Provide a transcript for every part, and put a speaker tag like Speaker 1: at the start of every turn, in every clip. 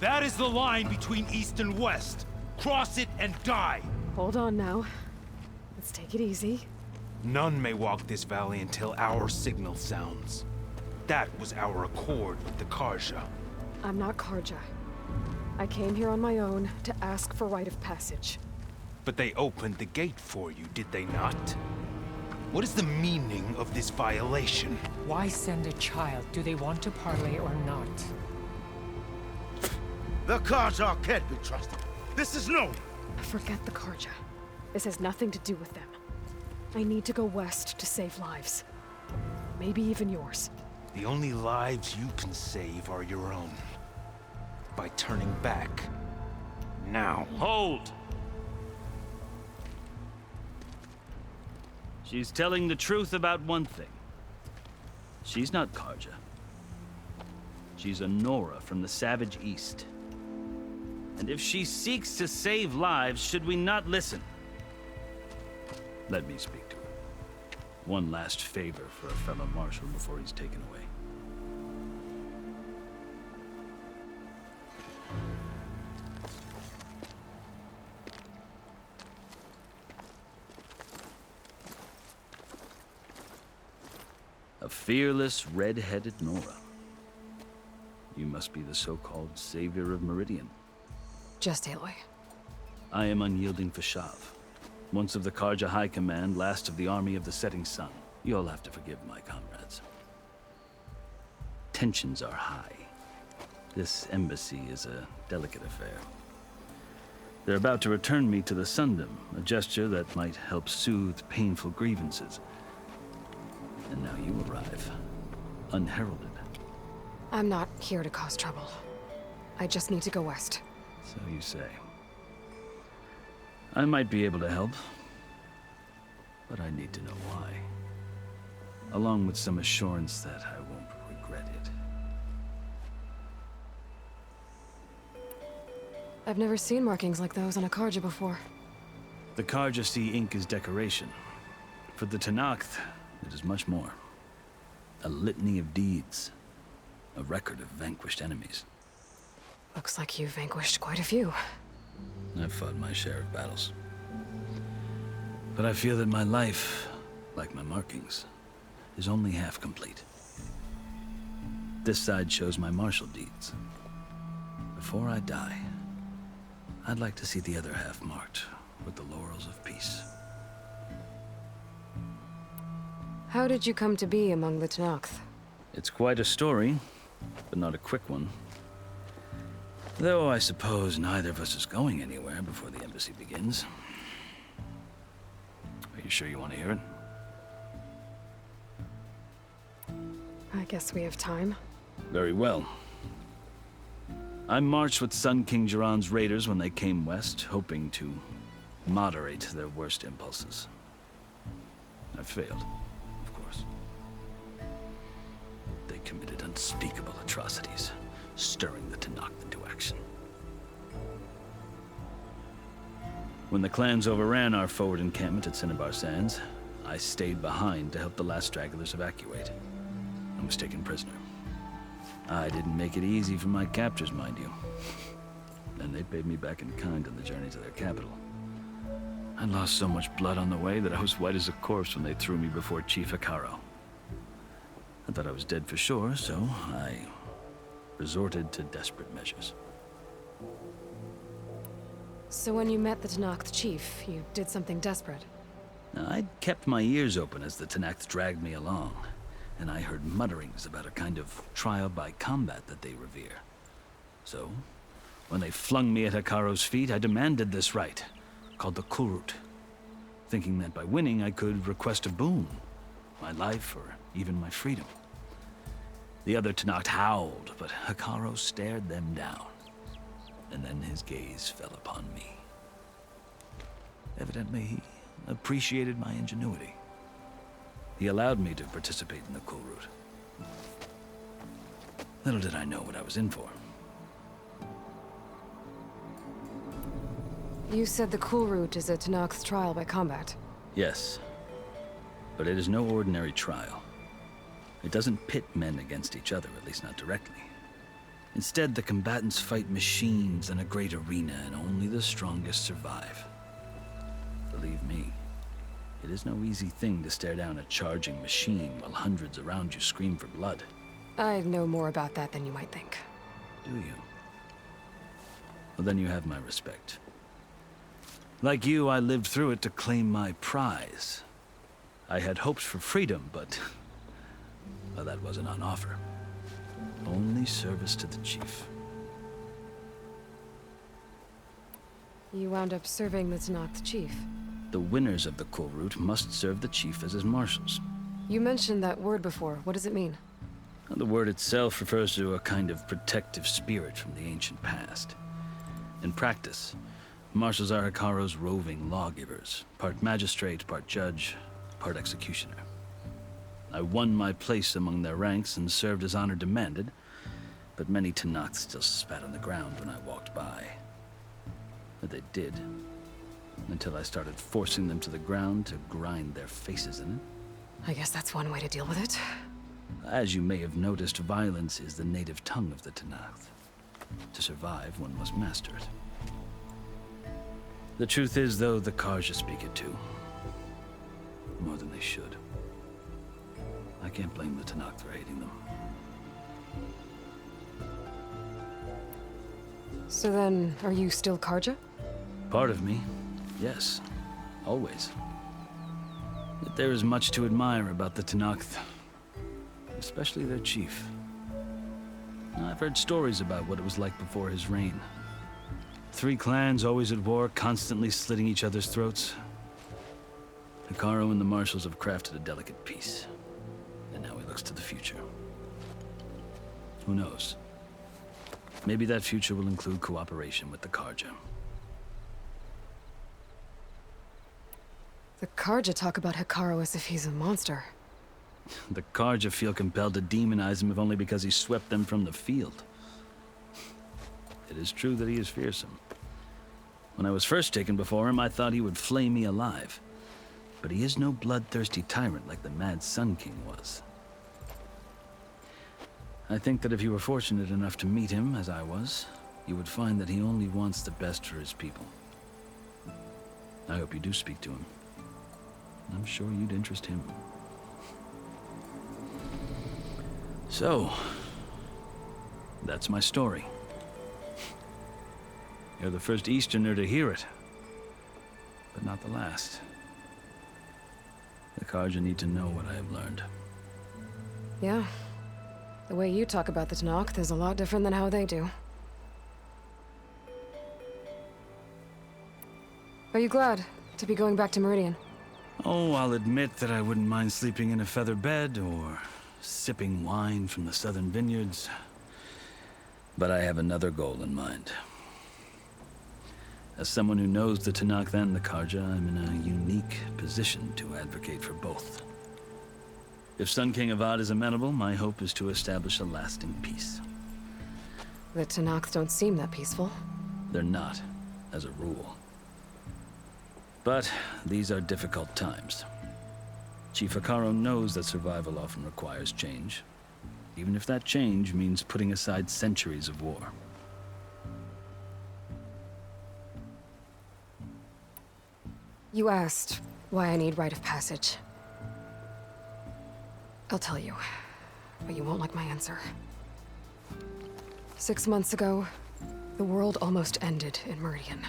Speaker 1: That is the line between East and West. Cross it and die.
Speaker 2: Hold on now. Let's take it easy.
Speaker 1: None may walk this valley until our signal sounds. That was our accord with the Carja.
Speaker 2: I'm not Carja. I came here on my own to ask for rite of passage.
Speaker 1: But they opened the gate for you, did they not? What is the meaning of this violation?
Speaker 3: Why send a child? Do they want to parley or not?
Speaker 4: The Carja can't be trusted. This is known.
Speaker 2: Forget the Carja. This has nothing to do with them. I need to go west to save lives. Maybe even yours.
Speaker 1: The only lives you can save are your own. By turning back. Now.
Speaker 5: Hold! She's telling the truth about one thing. She's not Carja. She's a Nora from the Savage East. And if she seeks to save lives, should we not listen? Let me speak to her. One last favor for a fellow marshal before he's taken away. A fearless, red-headed Nora. You must be the so-called savior of Meridian.
Speaker 2: Just Aloy.
Speaker 5: I am Unyielding Fashav. Once of the Carja High Command, last of the Army of the Setting Sun. You'll have to forgive my comrades. Tensions are high. This embassy is a delicate affair. They're about to return me to the Sundom, a gesture that might help soothe painful grievances. And now you arrive, unheralded.
Speaker 2: I'm not here to cause trouble. I just need to go west.
Speaker 5: So you say. I might be able to help, but I need to know why. Along with some assurance that I won't regret it.
Speaker 2: I've never seen markings like those on a Carja before.
Speaker 5: The Carja see ink as decoration. For the Tenakth, it is much more. A litany of deeds. A record of vanquished enemies.
Speaker 2: Looks like you've vanquished quite a few.
Speaker 5: I've fought my share of battles. But I feel that my life, like my markings, is only half complete. This side shows my martial deeds. Before I die, I'd like to see the other half marked with the laurels of peace.
Speaker 2: How did you come to be among the Tenakth?
Speaker 5: It's quite a story, but not a quick one. Though I suppose neither of us is going anywhere before the embassy begins. Are you sure you want to hear it?
Speaker 2: I guess we have time.
Speaker 5: Very well. I marched with Sun King Jiran's raiders when they came west, hoping to moderate their worst impulses. I failed, of course. They committed unspeakable atrocities, stirring the Tenakth into action. When the clans overran our forward encampment at Cinnabar Sands, I stayed behind to help the last stragglers evacuate. I was taken prisoner. I didn't make it easy for my captors, mind you. And they paid me back in kind on the journey to their capital. I lost so much blood on the way that I was white as a corpse when they threw me before Chief Hekarro. I thought I was dead for sure, so I resorted to desperate measures.
Speaker 2: So when you met the Tenakth chief, you did something desperate?
Speaker 5: Now, I'd kept my ears open as the Tenakth dragged me along, and I heard mutterings about a kind of trial by combat that they revere. So, when they flung me at Hekarro's feet, I demanded this right, called the Kulrut, thinking that by winning I could request a boon, my life or even my freedom. The other Tenakth howled, but Hekarro stared them down, and then his gaze fell upon me. Evidently, he appreciated my ingenuity. He allowed me to participate in the Kulrut. Little did I know what I was in for.
Speaker 2: You said the Kulrut is a Tenakth trial by combat.
Speaker 5: Yes, but it is no ordinary trial. It doesn't pit men against each other, at least not directly. Instead, the combatants fight machines in a great arena, and only the strongest survive. Believe me, it is no easy thing to stare down a charging machine while hundreds around you scream for blood.
Speaker 2: I know more about that than you might think.
Speaker 5: Do you? Well, then you have my respect. Like you, I lived through it to claim my prize. I had hopes for freedom, but well, that wasn't on offer. Only service to the chief.
Speaker 2: You wound up serving the Tenakth chief.
Speaker 5: The winners of the Kulrut must serve the chief as his marshals.
Speaker 2: You mentioned that word before. What does it mean?
Speaker 5: The word itself refers to a kind of protective spirit from the ancient past. In practice, marshals are Hekarro's roving lawgivers, part magistrate, part judge, part executioner. I won my place among their ranks and served as honor demanded, but many Tenakth still spat on the ground when I walked by. But they did, until I started forcing them to the ground to grind their faces in it.
Speaker 2: I guess that's one way to deal with it.
Speaker 5: As you may have noticed, violence is the native tongue of the Tenakth. To survive, one must master it. The truth is, though, the Carja speak it too. More than they should. I can't blame the Tenakth for hating them.
Speaker 2: So then, are you still Carja?
Speaker 5: Part of me, yes. Always. Yet there is much to admire about the Tenakth. Especially their chief. I've heard stories about what it was like before his reign. 3 clans always at war, constantly slitting each other's throats. Hekarro and the marshals have crafted a delicate peace. And now he looks to the future. Who knows? Maybe that future will include cooperation with the Carja.
Speaker 2: The Carja talk about Hekarro as if he's a monster.
Speaker 5: The Carja feel compelled to demonize him if only because he swept them from the field. It is true that he is fearsome. When I was first taken before him, I thought he would flay me alive. But he is no bloodthirsty tyrant like the Mad Sun King was. I think that if you were fortunate enough to meet him, as I was, you would find that he only wants the best for his people. I hope you do speak to him. I'm sure you'd interest him. So, that's my story. You're the first Easterner to hear it, but not the last. The Carja need to know what I have learned.
Speaker 2: Yeah. The way you talk about the Tenakth is a lot different than how they do. Are you glad to be going back to Meridian?
Speaker 5: Oh, I'll admit that I wouldn't mind sleeping in a feather bed or sipping wine from the southern vineyards. But I have another goal in mind. As someone who knows the Tenakth and the Carja, I'm in a unique position to advocate for both. If Sun King Avad is amenable, my hope is to establish a lasting peace.
Speaker 2: The Tenakth don't seem that peaceful.
Speaker 5: They're not, as a rule. But these are difficult times. Chief Hekarro knows that survival often requires change, even if that change means putting aside centuries of war.
Speaker 2: You asked why I need rite of passage. I'll tell you, but you won't like my answer. 6 months ago, the world almost ended in Meridian.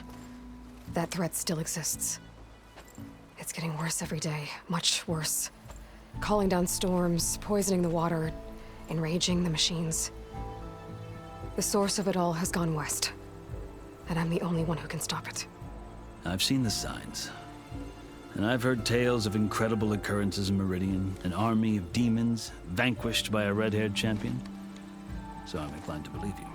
Speaker 2: That threat still exists. It's getting worse every day, much worse. Calling down storms, poisoning the water, enraging the machines. The source of it all has gone west, and I'm the only one who can stop it.
Speaker 5: I've seen the signs. And I've heard tales of incredible occurrences in Meridian, an army of demons vanquished by a red-haired champion. So I'm inclined to believe you.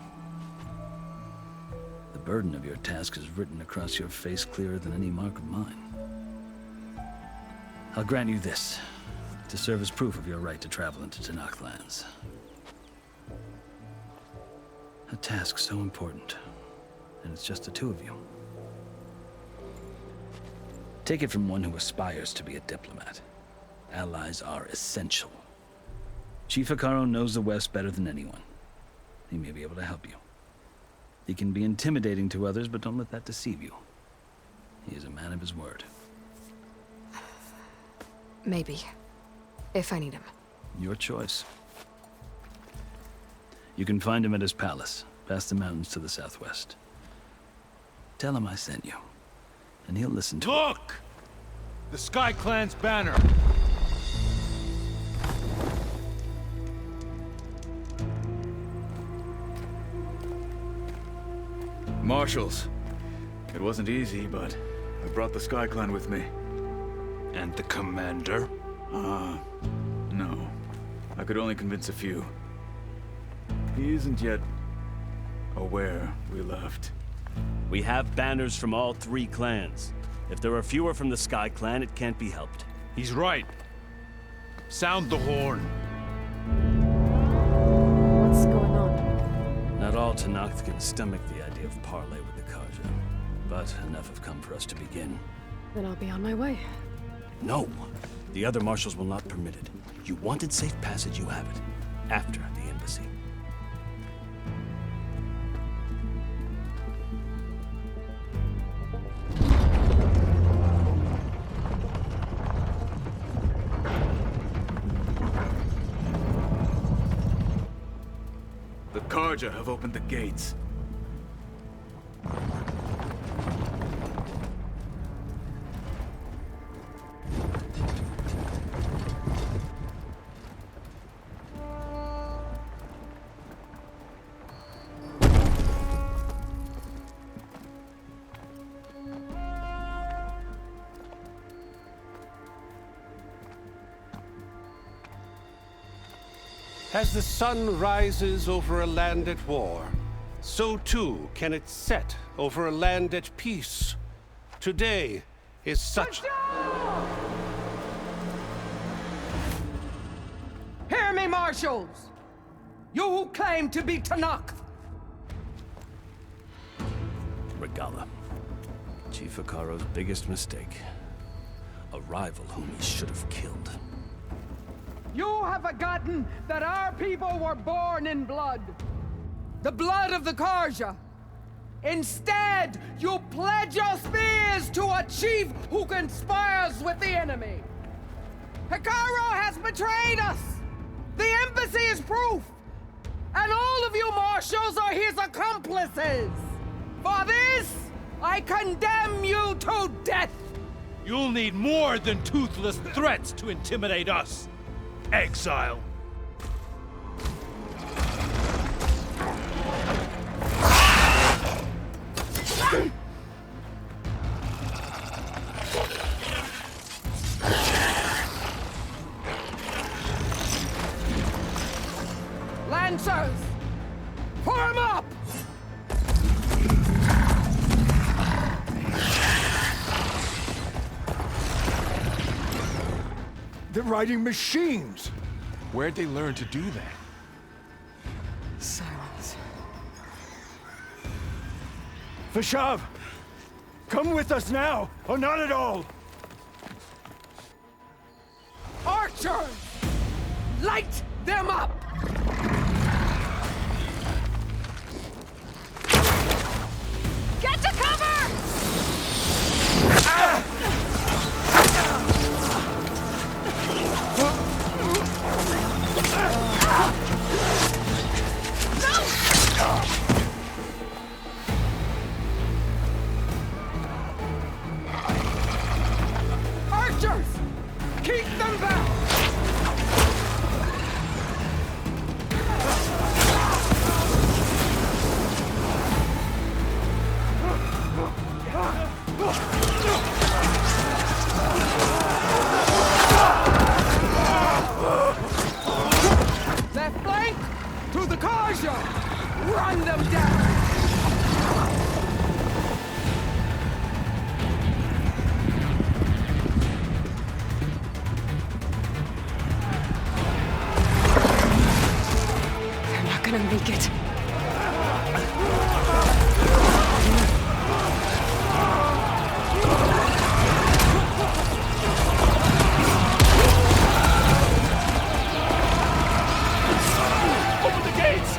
Speaker 5: The burden of your task is written across your face clearer than any mark of mine. I'll grant you this, to serve as proof of your right to travel into Tenakth lands. A task so important, and it's just the 2 of you. Take it from one who aspires to be a diplomat. Allies are essential. Chief Hekarro knows the West better than anyone. he may be able to help you. He can be intimidating to others, but don't let that deceive you. He is a man of his word.
Speaker 2: Maybe. If I need him.
Speaker 5: Your choice. You can find him at his palace, past the mountains to the southwest. Tell him I sent you, and he'll listen to it.
Speaker 1: Look! The Sky Clan's banner!
Speaker 6: Marshals. It wasn't easy, but I brought the Sky Clan with me.
Speaker 1: And the commander?
Speaker 6: No. I could only convince a few. He isn't yet aware we left.
Speaker 7: We have banners from all 3 clans. If there are fewer from the Sky Clan, it can't be helped.
Speaker 1: He's right. Sound the horn.
Speaker 2: What's going on?
Speaker 5: Not all Tenakth can stomach the idea of parley with the Carja, but enough have come for us to begin.
Speaker 2: Then I'll be on my way.
Speaker 7: No! The other marshals will not permit it. You wanted safe passage, you have it. After the embassy.
Speaker 6: The Carja have opened the gates.
Speaker 8: As the sun rises over a land at war, so too can it set over a land at peace. Today is such...
Speaker 3: Hear me, marshals! You who claim to be Tenakth!
Speaker 5: Regalla. Chief Hekarro's biggest mistake. A rival whom he should have killed.
Speaker 3: You have forgotten that our people were born in blood. The blood of the Carja. Instead, you pledge your spears to a chief who conspires with the enemy. Hekarro has betrayed us! The embassy is proof! And all of you marshals are his accomplices! For this, I condemn you to death!
Speaker 1: You'll need more than toothless threats to intimidate us. Exile.
Speaker 3: Lancers! Form up!
Speaker 4: They're riding machines! Where'd they learn to do that?
Speaker 2: Silence.
Speaker 4: Vashav! Come with us now, or not at all!
Speaker 3: Archers! Light them up!
Speaker 2: Get to cover!
Speaker 3: Archers! Keep them back! Left flank! To the Carja! Run them down!
Speaker 2: They're not gonna make it.
Speaker 1: Open the gates!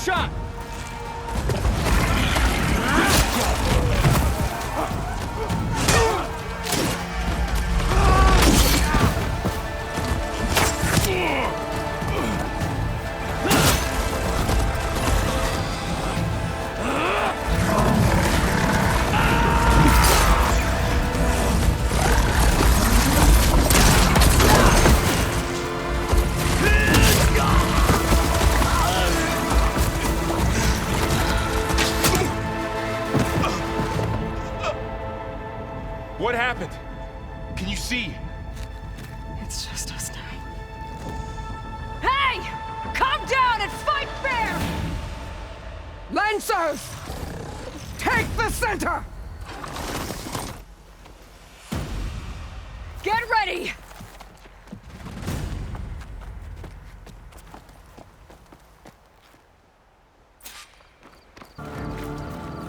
Speaker 3: shot!
Speaker 1: What happened? Can you see?
Speaker 2: It's just us now.
Speaker 9: Hey! Calm down and fight fair!
Speaker 3: Lancers! Take the center!
Speaker 9: Get ready!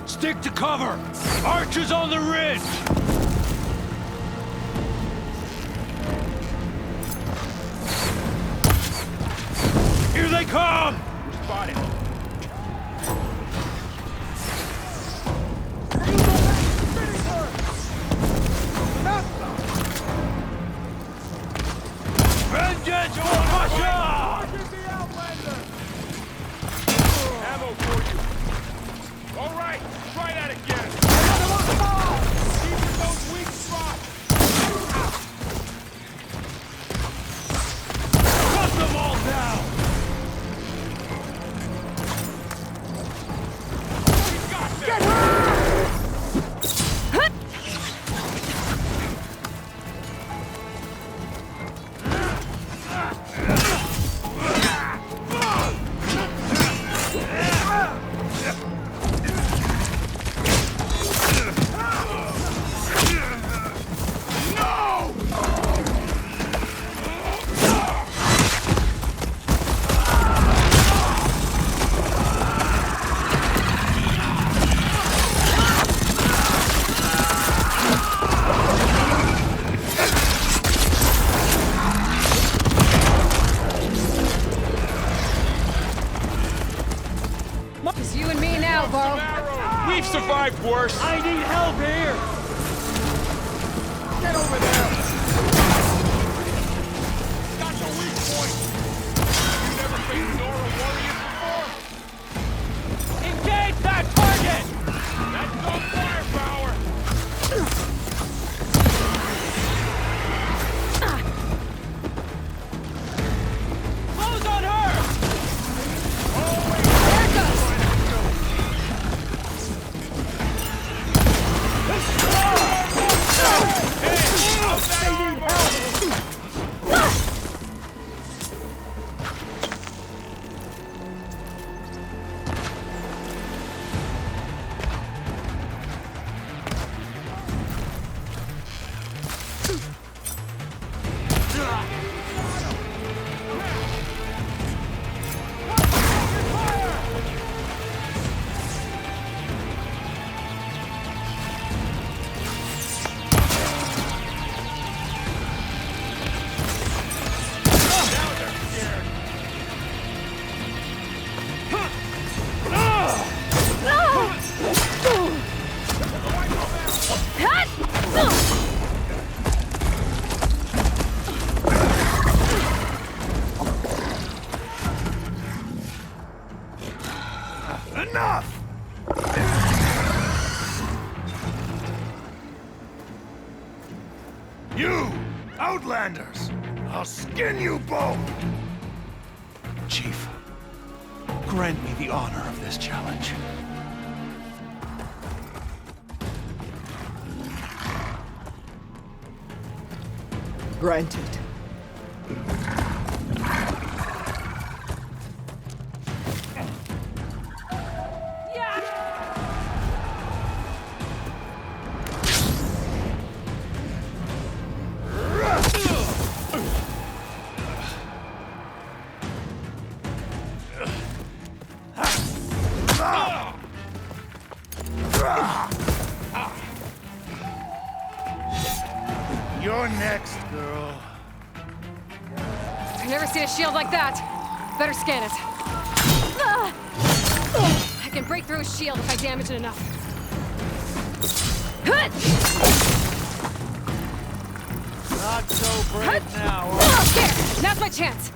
Speaker 4: Stick to cover! Archers on the ridge! Here they come!
Speaker 1: Spotted.
Speaker 4: Vengeance for Russia!
Speaker 1: Ammo for you. All right, try that again. Keep those weak spots.
Speaker 4: Cut them all down!
Speaker 1: Get her!
Speaker 9: It's you and me now, Varl.
Speaker 1: We've survived worse.
Speaker 4: I need help here!
Speaker 1: Get over there. That's a weak point. You never faced Nora warriors before?
Speaker 4: Engage that target!
Speaker 1: That's no firepower.
Speaker 4: Close on her!
Speaker 9: There it goes!
Speaker 4: Enough! You, Outlanders! I'll skin you both!
Speaker 1: Chief, grant me the honor of this challenge.
Speaker 3: Granted.
Speaker 4: You're next, girl.
Speaker 2: I've never seen a shield like that. Better scan it. I can break through his shield if I damage it enough.
Speaker 10: Not so brave now.
Speaker 2: There! Now's my chance!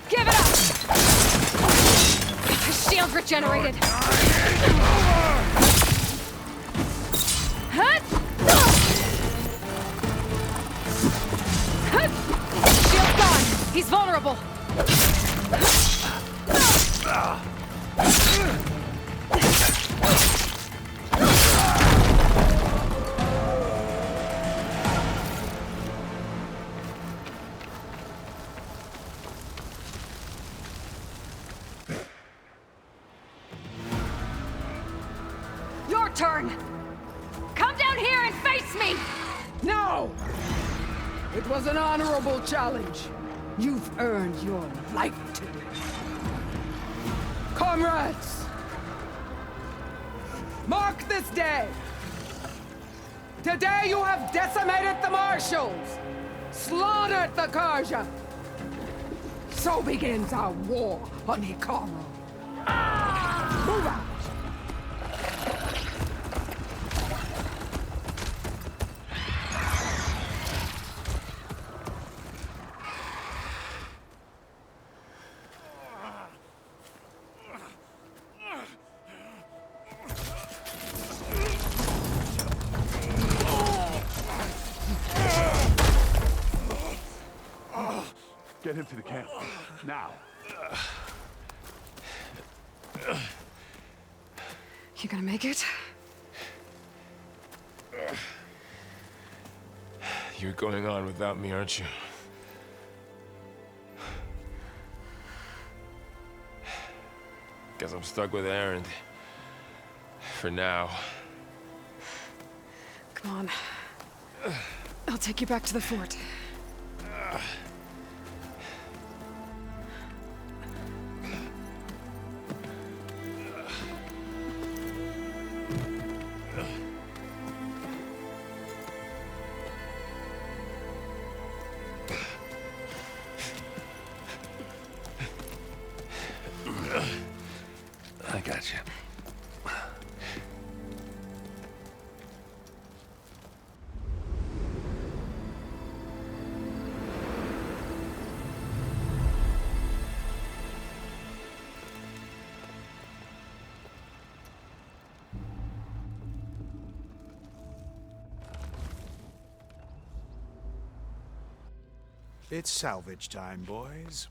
Speaker 2: Give it up! His shield regenerated. Shield's gone. He's vulnerable.
Speaker 9: Your turn! Come down here and face me!
Speaker 3: No! It was an honorable challenge. You've earned your life today. Comrades! Mark this day! Today you have decimated the Marshals! Slaughtered the Karja! So begins our war on Hikaru. Move out!
Speaker 4: Get him to the camp. Now.
Speaker 2: You gonna make it?
Speaker 11: You're going on without me, aren't you? Guess I'm stuck with Erend. For now.
Speaker 2: Come on. I'll take you back to the fort.
Speaker 11: I got you.
Speaker 4: It's salvage time, boys.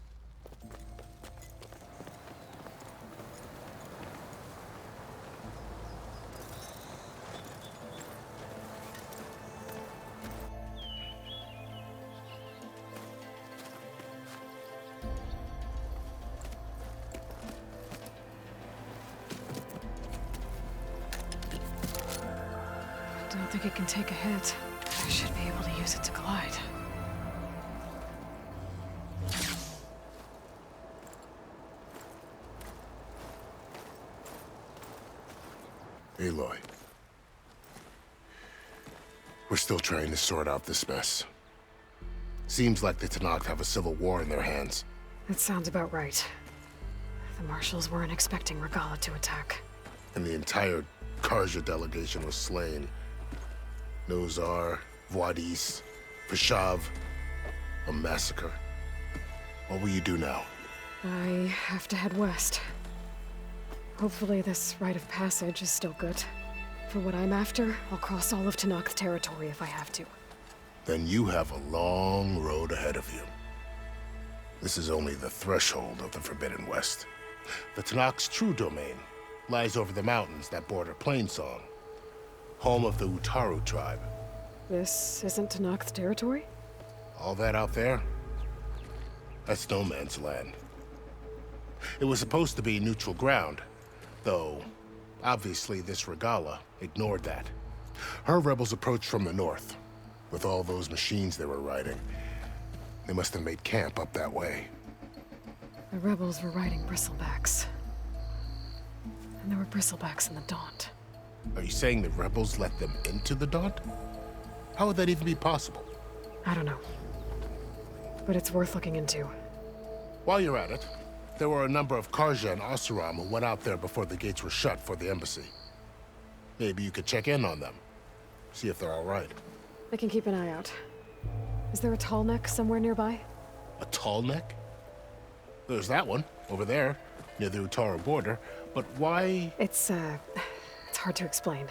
Speaker 2: Don't think it can take a hit. I should be able to use it to glide.
Speaker 12: Aloy. We're still trying to sort out this mess. Seems like the Tenakth have a civil war in their hands.
Speaker 2: That sounds about right. The Marshals weren't expecting Regalla to attack.
Speaker 12: And the entire Karja delegation was slain. Nozar, Vuadis, Vashav. A massacre. What will you do now?
Speaker 2: I have to head west. Hopefully this rite of passage is still good. For what I'm after, I'll cross all of Tenakth territory if I have to.
Speaker 12: Then you have a long road ahead of you. This is only the threshold of the Forbidden West. The Tenakth's true domain lies over the mountains that border Plainsong, home of the Utaru tribe.
Speaker 2: This isn't Tenakth territory?
Speaker 12: All that out there? That's no man's land. It was supposed to be neutral ground, though obviously this Regalla ignored that. Her rebels approached from the north, with all those machines they were riding. They must have made camp up that way.
Speaker 2: The rebels were riding bristlebacks. And there were bristlebacks in the Daunt.
Speaker 12: Are you saying the rebels let them into the Daunt? How would that even be possible?
Speaker 2: I don't know. But it's worth looking into.
Speaker 12: While you're at it, there were a number of Karja and Oseram who went out there before the gates were shut for the embassy. Maybe you could check in on them. See if they're all right.
Speaker 2: I can keep an eye out. Is there a tall neck somewhere nearby?
Speaker 12: A tall neck? There's that one, over there, near the Utaru border. But why?
Speaker 2: It's hard to explain.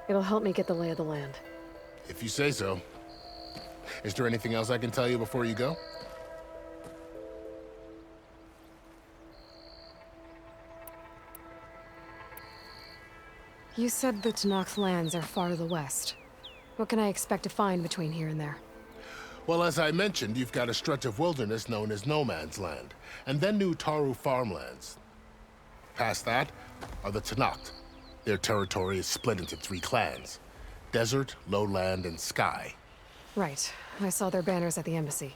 Speaker 2: It'll help me get the lay of the land.
Speaker 12: If you say so. Is there anything else I can tell you before you go?
Speaker 2: You said the Tenakth lands are far to the west. What can I expect to find between here and there?
Speaker 12: Well, as I mentioned, you've got a stretch of wilderness known as No Man's Land, and then the Utaru farmlands. Past that are the Tenakth. Their territory is split into 3 clans: Desert, Lowland, and Sky.
Speaker 2: Right. I saw their banners at the embassy.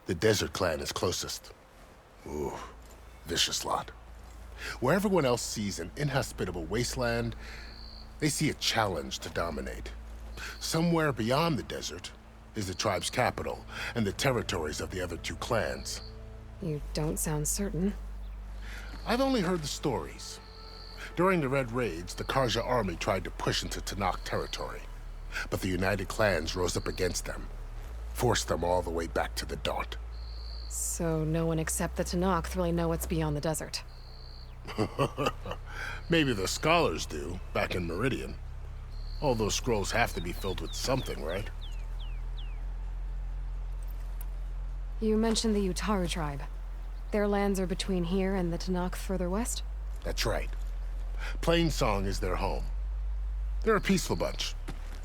Speaker 12: The Desert clan is closest. Ooh, vicious lot. Where everyone else sees an inhospitable wasteland, they see a challenge to dominate. Somewhere beyond the desert is the tribe's capital and the territories of the other 2 clans.
Speaker 2: You don't sound certain.
Speaker 12: I've only heard the stories. During the Red Raids, the Karja army tried to push into Tenakth territory, but the United Clans rose up against them, forced them all the way back to the Daunt.
Speaker 2: So no one except the Tenakth really know what's beyond the desert.
Speaker 12: Maybe the scholars do, back in Meridian. All those scrolls have to be filled with something, right?
Speaker 2: You mentioned the Utaru tribe. Their lands are between here and the Tenakth further west?
Speaker 12: That's right. Plainsong is their home. They're a peaceful bunch,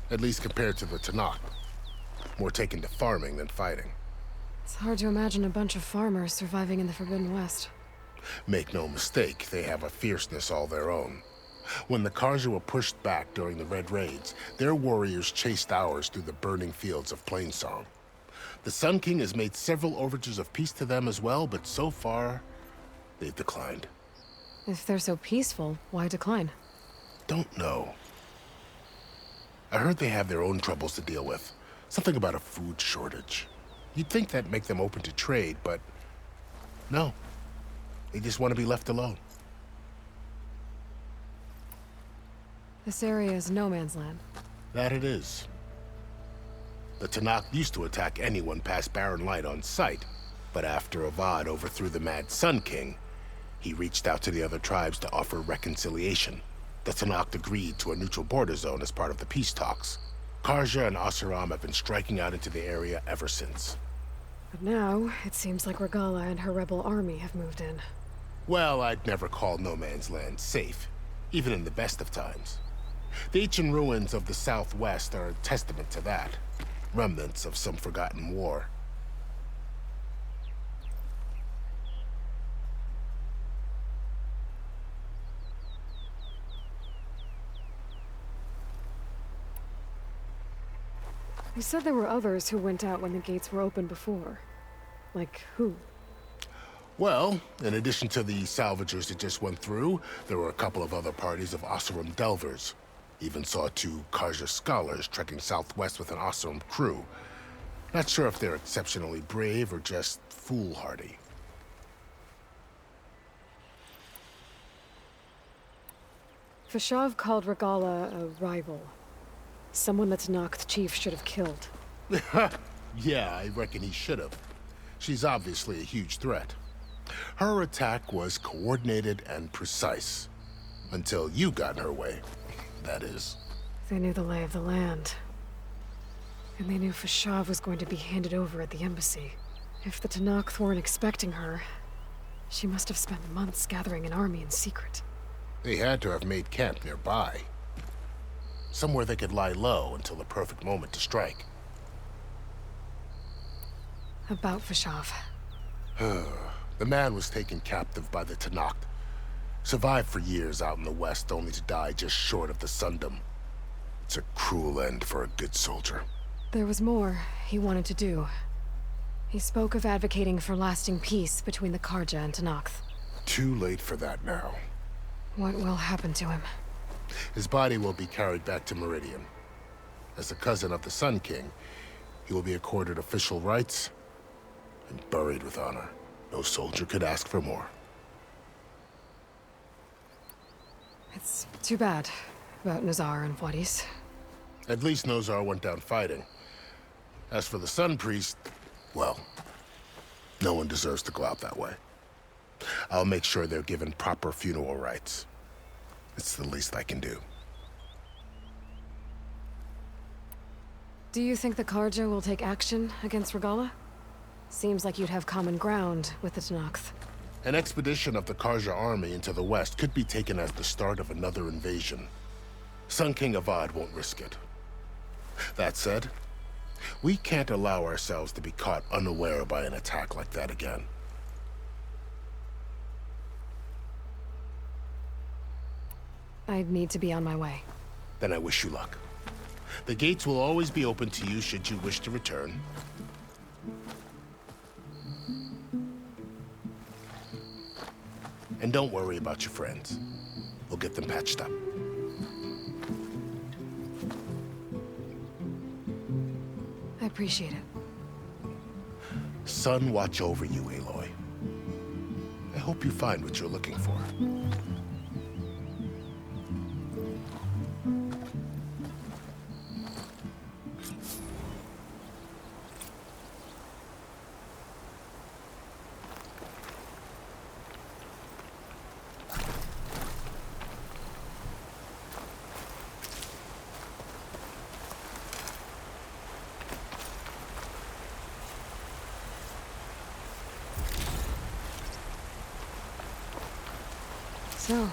Speaker 12: at least compared to the Tenakth. More taken to farming than fighting.
Speaker 2: It's hard to imagine a bunch of farmers surviving in the Forbidden West.
Speaker 12: Make no mistake, they have a fierceness all their own. When the Karja were pushed back during the Red Raids, their warriors chased ours through the burning fields of Plainsong. The Sun King has made several overtures of peace to them as well, but so far, they've declined.
Speaker 2: If they're so peaceful, why decline?
Speaker 12: Don't know. I heard they have their own troubles to deal with. Something about a food shortage. You'd think that'd make them open to trade, but no. They just want to be left alone.
Speaker 2: This area is no man's land.
Speaker 12: That it is. The Tenakth used to attack anyone past Barren Light on sight, but after Avad overthrew the Mad Sun King, he reached out to the other tribes to offer reconciliation. The Tenakth agreed to a neutral border zone as part of the peace talks. Karja and Oseram have been striking out into the area ever since.
Speaker 2: But now, it seems like Regalla and her rebel army have moved in.
Speaker 12: Well, I'd never call No Man's Land safe, even in the best of times. The ancient ruins of the Southwest are a testament to that. Remnants of some forgotten war.
Speaker 2: You said there were others who went out when the gates were open before. Like who?
Speaker 12: Well, in addition to the salvagers that just went through, there were a couple of other parties of Oseram delvers. Even saw 2 Karja scholars trekking southwest with an Oseram crew. Not sure if they're exceptionally brave or just foolhardy.
Speaker 2: Fashav called Regalla a rival. Someone the Tenakth chief should have killed.
Speaker 12: Yeah, I reckon he should have. She's obviously a huge threat. Her attack was coordinated and precise. Until you got in her way, that is.
Speaker 2: They knew the lay of the land. And they knew Fashav was going to be handed over at the embassy. If the Tenakth weren't expecting her, she must have spent months gathering an army in secret.
Speaker 12: They had to have made camp nearby. Somewhere they could lie low until the perfect moment to strike.
Speaker 2: About Fashav.
Speaker 12: The man was taken captive by the Tenakth. Survived for years out in the west, only to die just short of the Sundom. It's a cruel end for a good soldier.
Speaker 2: There was more he wanted to do. He spoke of advocating for lasting peace between the Karja and Tenakth.
Speaker 12: Too late for that now.
Speaker 2: What will happen to him?
Speaker 12: His body will be carried back to Meridian. As a cousin of the Sun King, he will be accorded official rights and buried with honor. No soldier could ask for more.
Speaker 2: It's too bad about Nazar and Juarez.
Speaker 12: At least Nozar went down fighting. As for the Sun Priest, well, no one deserves to go out that way. I'll make sure they're given proper funeral rites. It's the least I can do.
Speaker 2: Do you think the Carja will take action against Regalla? Seems like you'd have common ground with the Tenakth.
Speaker 12: An expedition of the Carja army into the west could be taken as the start of another invasion. Sun King Avad won't risk it. That said, we can't allow ourselves to be caught unaware by an attack like that again.
Speaker 2: I'd need to be on my way.
Speaker 12: Then I wish you luck. The gates will always be open to you should you wish to return. And don't worry about your friends. We'll get them patched up.
Speaker 2: I appreciate it.
Speaker 12: Sun watch over you, Aloy. I hope you find what you're looking for.
Speaker 2: So,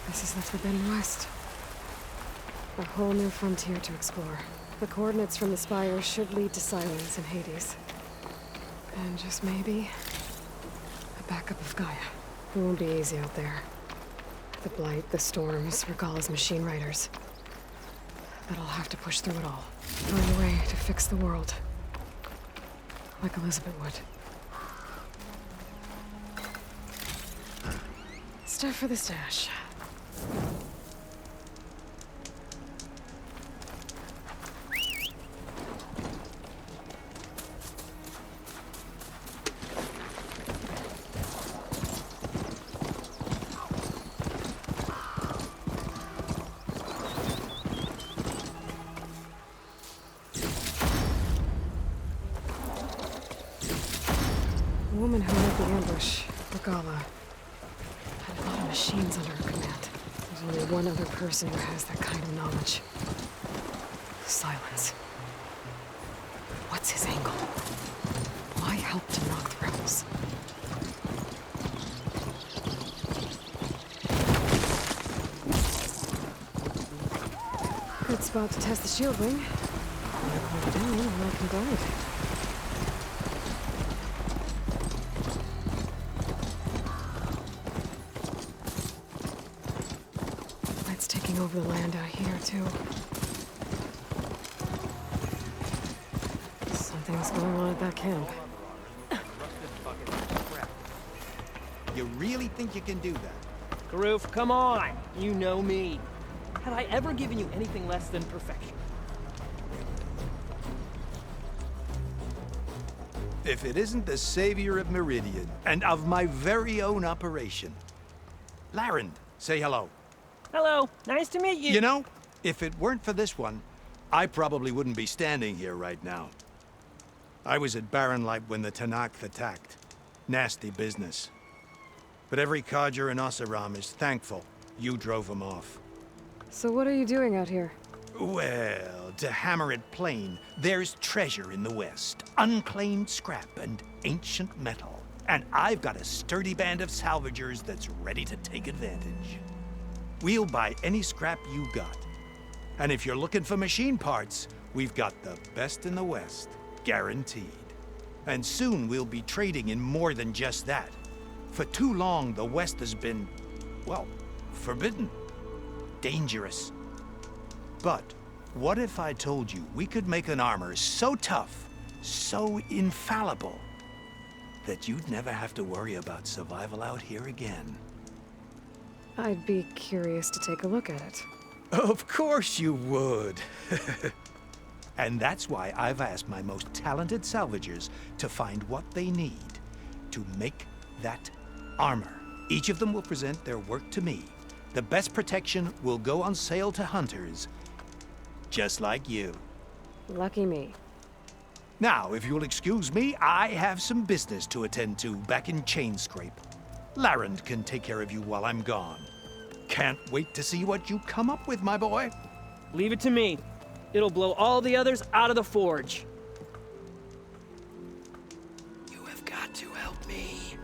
Speaker 2: this is the Forbidden West. A whole new frontier to explore. The coordinates from the Spire should lead to Silence and Hades. And just maybe, a backup of Gaia. It won't be easy out there. The Blight, the Storms, Regalla's machine riders. But I'll have to push through it all. Find a way to fix the world. Like Elizabeth would. Stuff for the stash. The woman who led the ambush, Regalla, had a lot of machines under her command. There's only one other person who has that kind of knowledge. Silence. What's his angle? Why help to knock the rebels? Good spot to test the shield wing. I put it down and I can glide. Over the land out here, too. Something's going on at that camp.
Speaker 13: You really think you can do that?
Speaker 14: Karuf, come on! You know me. Had I ever given you anything less than perfection?
Speaker 13: If it isn't the savior of Meridian, and of my very own operation. Larend, say hello.
Speaker 14: Hello, nice to meet you.
Speaker 13: You know, if it weren't for this one, I probably wouldn't be standing here right now. I was at Barrenlight when the Tenakth attacked. Nasty business. But every Carja in Oseram is thankful you drove them off.
Speaker 2: So what are you doing out here?
Speaker 13: Well, to hammer it plain, there's treasure in the West. Unclaimed scrap and ancient metal. And I've got a sturdy band of salvagers that's ready to take advantage. We'll buy any scrap you got. And if you're looking for machine parts, we've got the best in the West, guaranteed. And soon we'll be trading in more than just that. For too long, the West has been, well, forbidden. Dangerous. But what if I told you we could make an armor so tough, so infallible, that you'd never have to worry about survival out here again?
Speaker 2: I'd be curious to take a look at it.
Speaker 13: Of course you would. And that's why I've asked my most talented salvagers to find what they need to make that armor. Each of them will present their work to me. The best protection will go on sale to hunters, just like you.
Speaker 2: Lucky me.
Speaker 13: Now, if you'll excuse me, I have some business to attend to back in Chainscrape. Larend can take care of you while I'm gone. Can't wait to see what you come up with, my boy.
Speaker 14: Leave it to me. It'll blow all the others out of the forge.
Speaker 13: You have got to help me.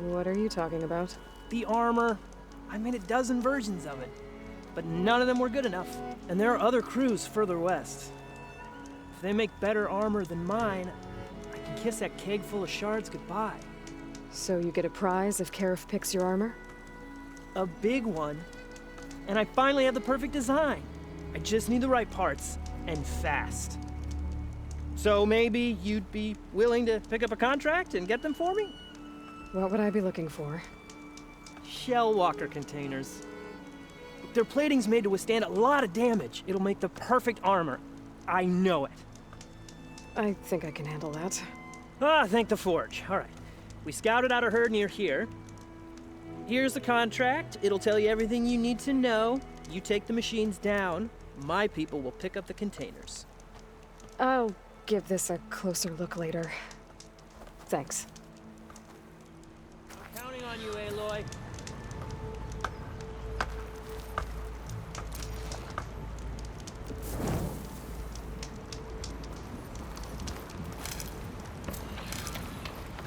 Speaker 2: What are you talking about?
Speaker 14: The armor. I made a dozen versions of it, but none of them were good enough. And there are other crews further west. If they make better armor than mine, I can kiss that keg full of shards goodbye.
Speaker 2: So you get a prize if Karif picks your armor?
Speaker 14: A big one. And I finally have the perfect design. I just need the right parts, and fast. So maybe you'd be willing to pick up a contract and get them for me?
Speaker 2: What would I be looking for?
Speaker 14: Shell walker containers. Their plating's made to withstand a lot of damage. It'll make the perfect armor. I know it.
Speaker 2: I think I can handle that.
Speaker 14: Ah, thank the forge. All right. We scouted out a herd near here. Here's the contract. It'll tell you everything you need to know. You take the machines down. My people will pick up the containers.
Speaker 2: I'll give this a closer look later. Thanks.
Speaker 14: I'm counting on you, Aloy.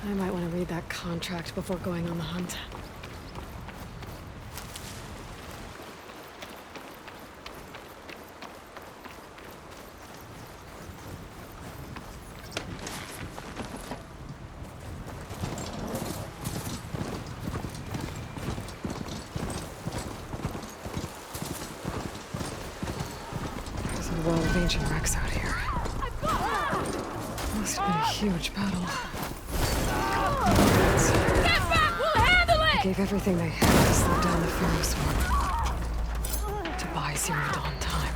Speaker 2: I might want to read that contract before going on the hunt. There's a wall of ancient wrecks out here. Must have been a huge battle.
Speaker 9: Get back! We'll handle it!
Speaker 2: Gave everything they had to slow down the Pharaoh swarm. To buy Zero Dawn time.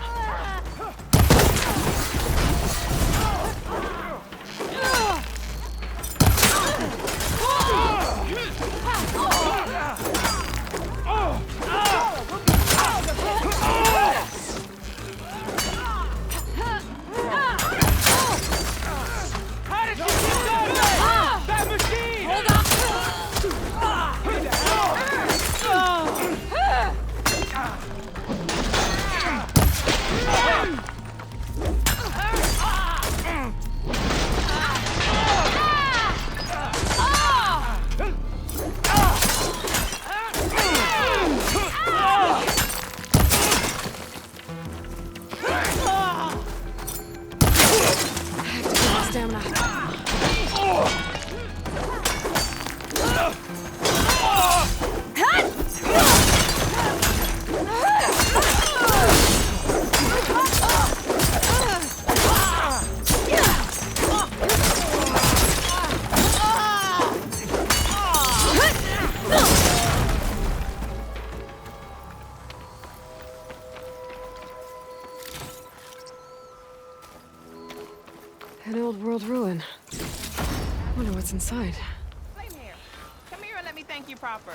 Speaker 3: How did you get that? That machine! Hold on!
Speaker 2: An old world ruin. Wonder what's inside.
Speaker 15: Same here. Come here and let me thank you proper.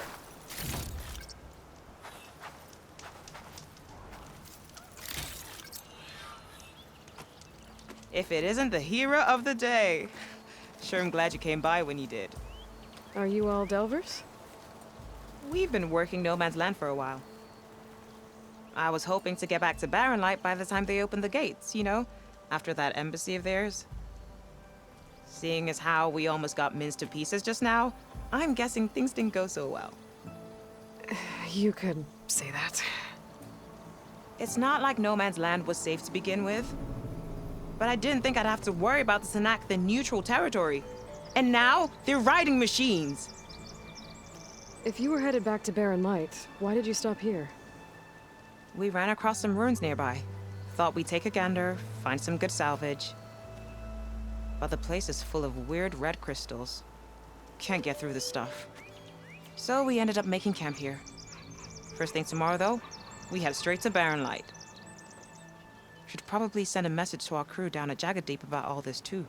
Speaker 15: If it isn't the hero of the day. Sure, I'm glad you came by when you did.
Speaker 2: Are you all Delvers?
Speaker 15: We've been working No Man's Land for a while. I was hoping to get back to Barren Light by the time they opened the gates, you know? After that embassy of theirs. Seeing as how we almost got minced to pieces just now, I'm guessing things didn't go so well.
Speaker 2: You could say that.
Speaker 15: It's not like No Man's Land was safe to begin with. But I didn't think I'd have to worry about the Sanak, the neutral territory. And now, they're riding machines.
Speaker 2: If you were headed back to Barren Light, why did you stop here?
Speaker 15: We ran across some ruins nearby. Thought we'd take a gander, find some good salvage. But the place is full of weird red crystals. Can't get through the stuff. So we ended up making camp here. First thing tomorrow, though, we head straight to Barren Light. Should probably send a message to our crew down at Jagged Deep about all this, too.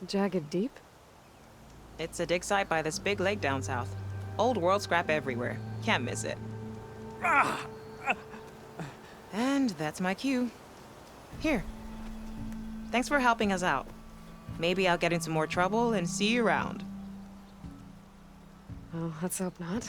Speaker 2: Jagged Deep?
Speaker 15: It's a dig site by this big lake down south. Old world scrap everywhere. Can't miss it. And that's my cue. Here. Thanks for helping us out. Maybe I'll get into more trouble and see you around.
Speaker 2: Well, let's hope not.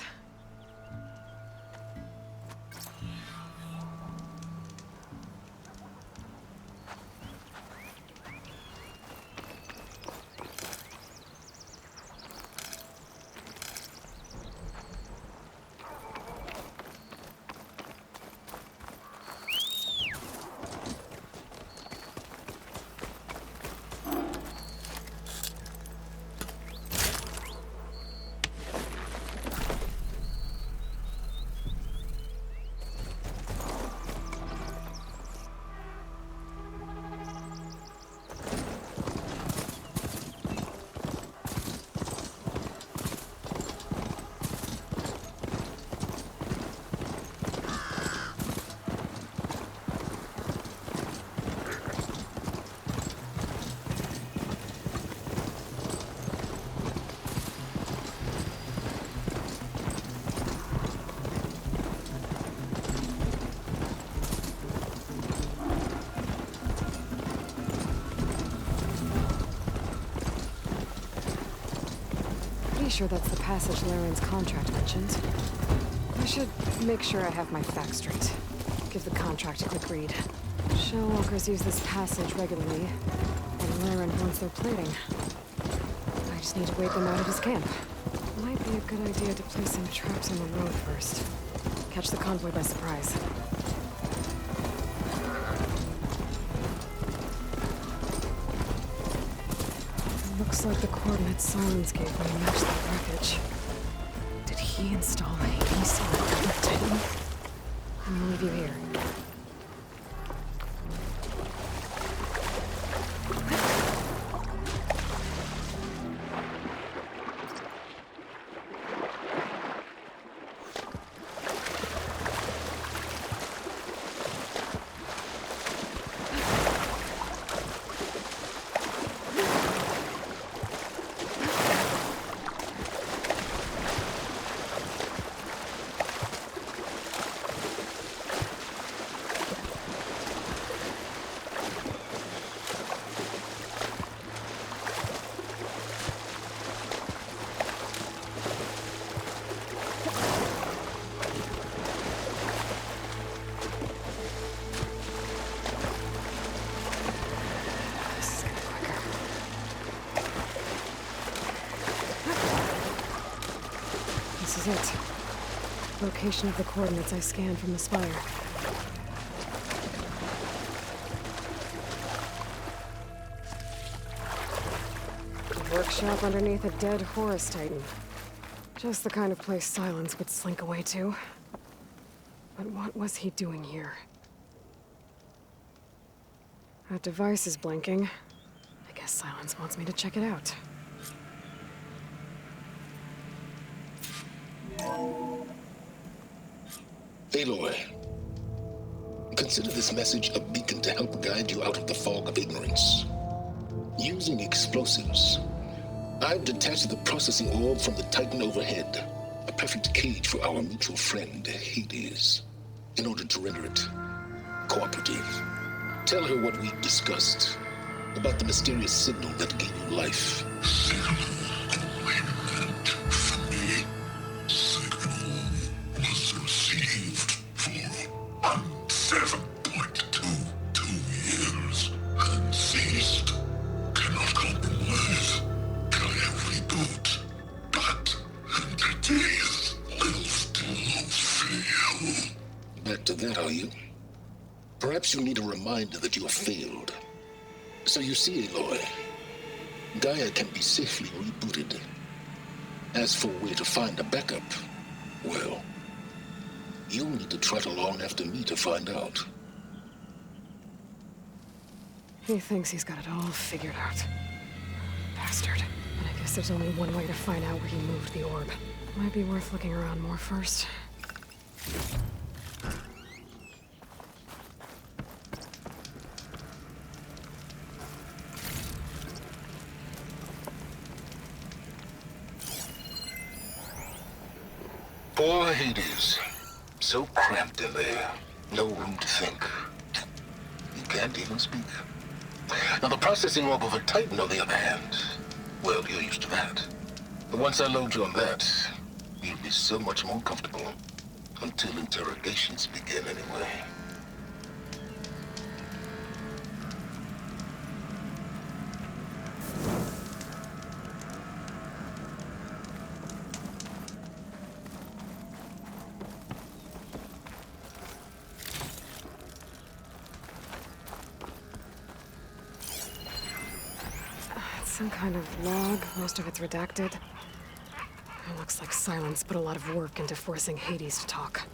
Speaker 2: Pretty sure that's the passage Laren's contract mentioned. I should make sure I have my facts straight. Give the contract a quick read. Shell walkers use this passage regularly, and Laren wants their plating. I just need to wait them out of his camp. Might be a good idea to place some traps on the road first. Catch the convoy by surprise. Looks like the coordinates Silence gave me match the wreckage. Did he install a Hades on the Titan? I'm gonna leave you here. This is it. Location of the coordinates I scanned from the spire. A workshop underneath a dead Horus Titan. Just the kind of place Silence would slink away to. But what was he doing here? That device is blinking. I guess Silence wants me to check it out.
Speaker 12: Aloy, consider this message a beacon to help guide you out of the fog of ignorance. Using explosives, I've detached the processing orb from the Titan overhead, a perfect cage for our mutual friend, Hades, in order to render it cooperative. Tell her what we discussed about the mysterious signal that gave you life. Perhaps you need a reminder that you have failed. So you see, Aloy, Gaia can be safely rebooted. As for where to find a backup, well, you'll need to trot along after me to find out.
Speaker 2: He thinks he's got it all figured out. Bastard. But I guess guess there's only one way to find out where he moved the orb. Might be worth looking around more first.
Speaker 12: Poor Hades. So cramped in there. No room to think. You can't even speak. Now, the processing orb of a Titan, on the other hand, well, you're used to that. But once I load you on that, you'll be so much more comfortable. Until interrogations begin, anyway.
Speaker 2: Some kind of log, most of it's redacted. It looks like Silence put a lot of work into forcing Hades to talk.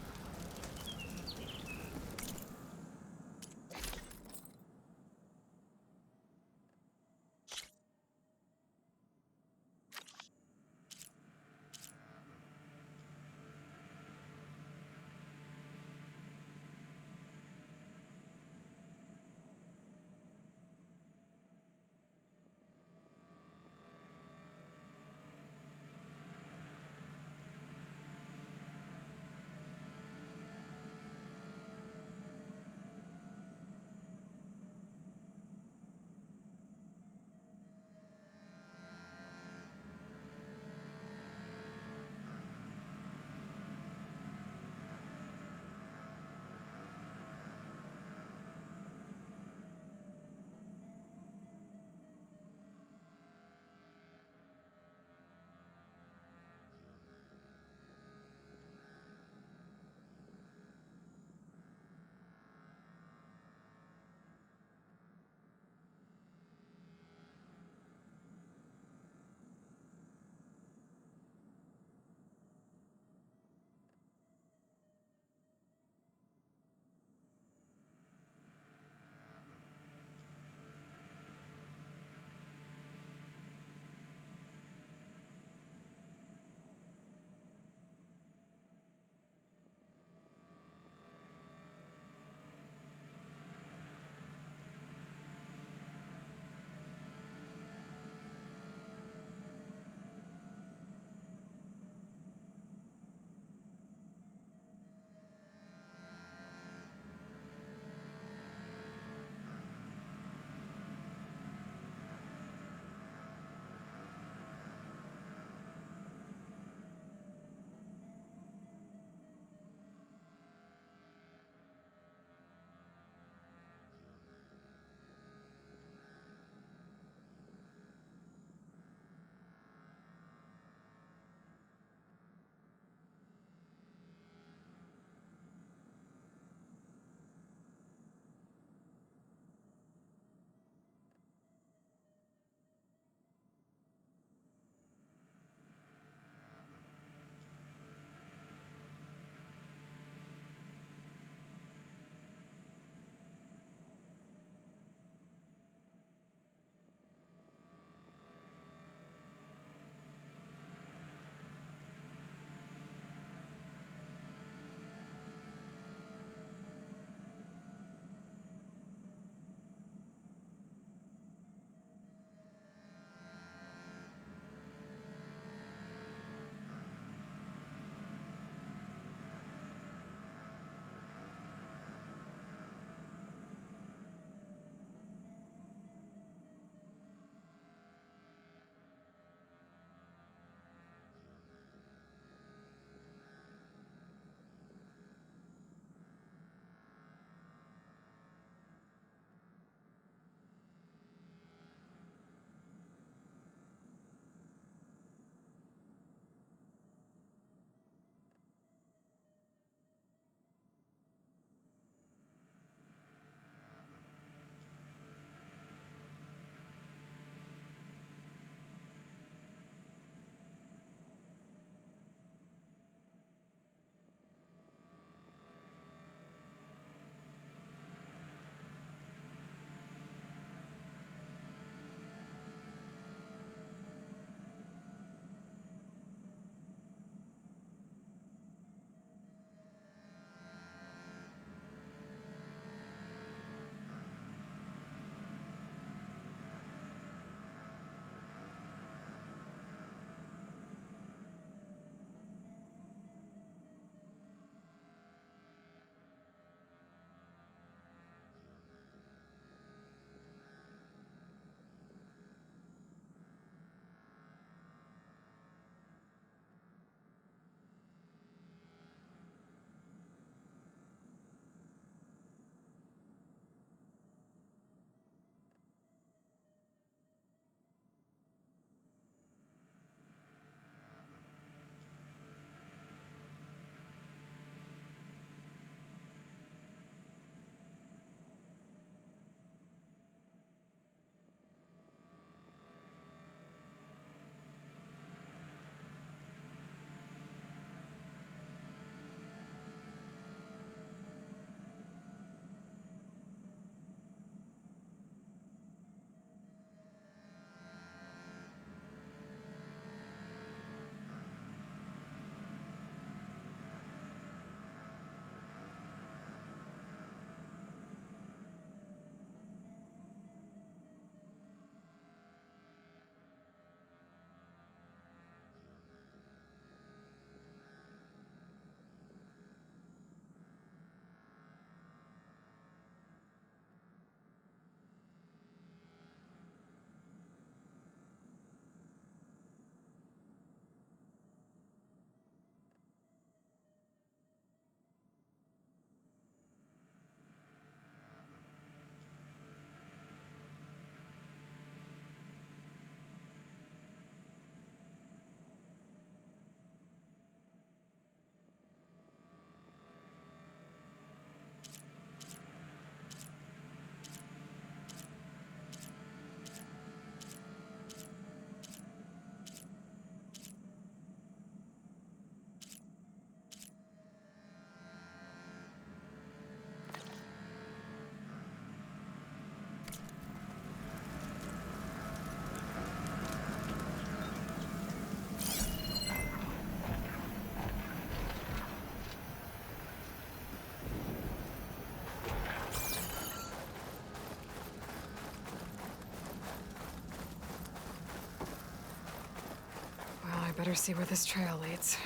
Speaker 2: better see where this trail leads.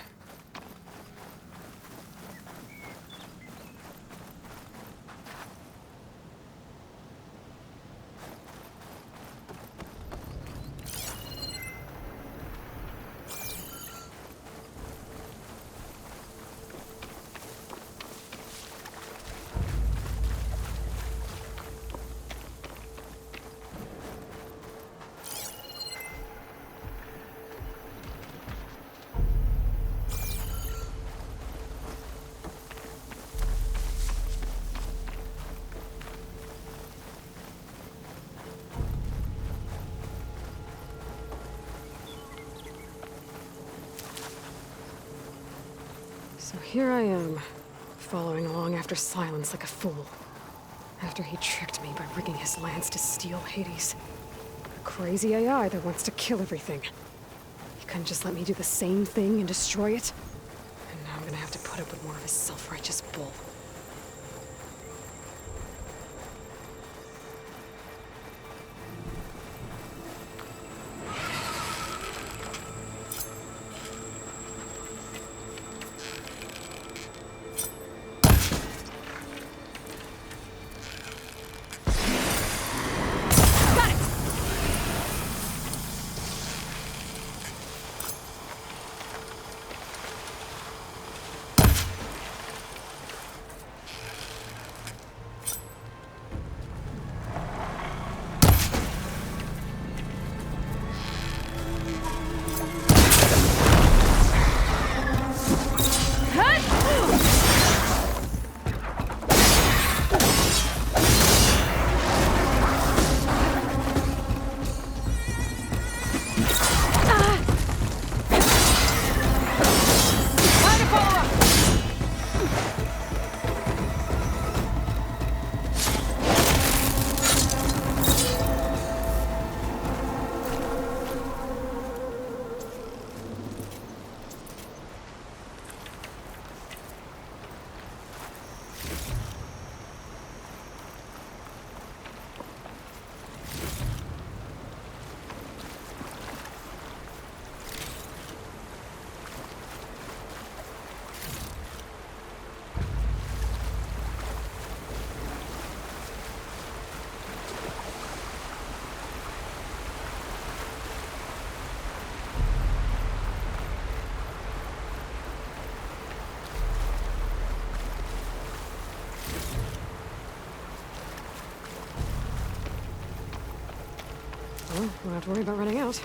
Speaker 2: So here I am, following along after Silence like a fool. After he tricked me by rigging his lance to steal Hades. A crazy AI that wants to kill everything. He couldn't just let me do the same thing and destroy it? And now I'm gonna have to put up with more of his self-righteous bull. Well, don't have to worry about running out.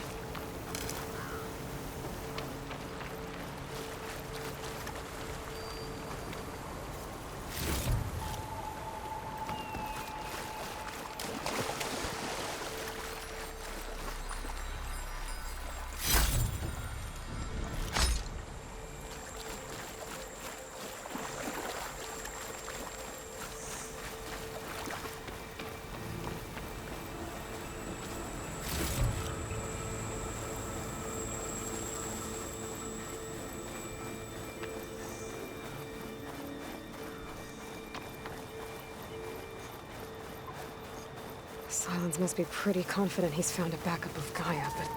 Speaker 2: Silence must be pretty confident he's found a backup of Gaia, but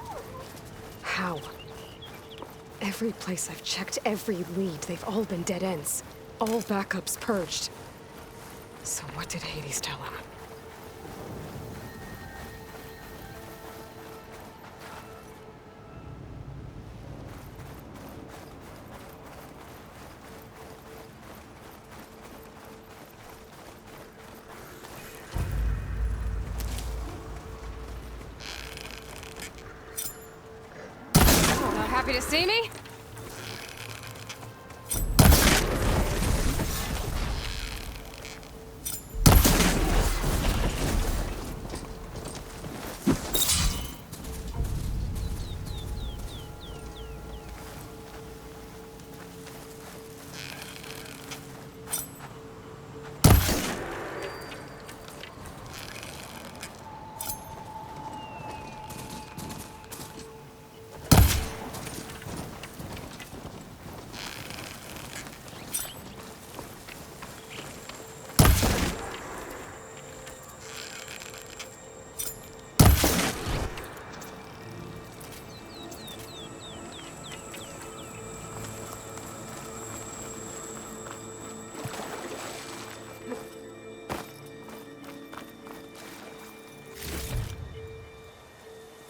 Speaker 2: how? Every place I've checked, every lead, they've all been dead ends. All backups purged. So what did Hades tell him? Happy to see me?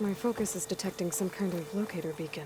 Speaker 2: My focus is detecting some kind of locator beacon.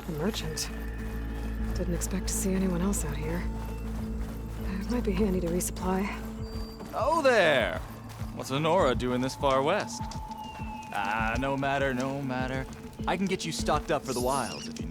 Speaker 2: A merchant. Didn't expect to see anyone else out here. It might be handy to resupply.
Speaker 16: Oh there! What's Honora doing this far west? No matter. I can get you stocked up for the wilds if you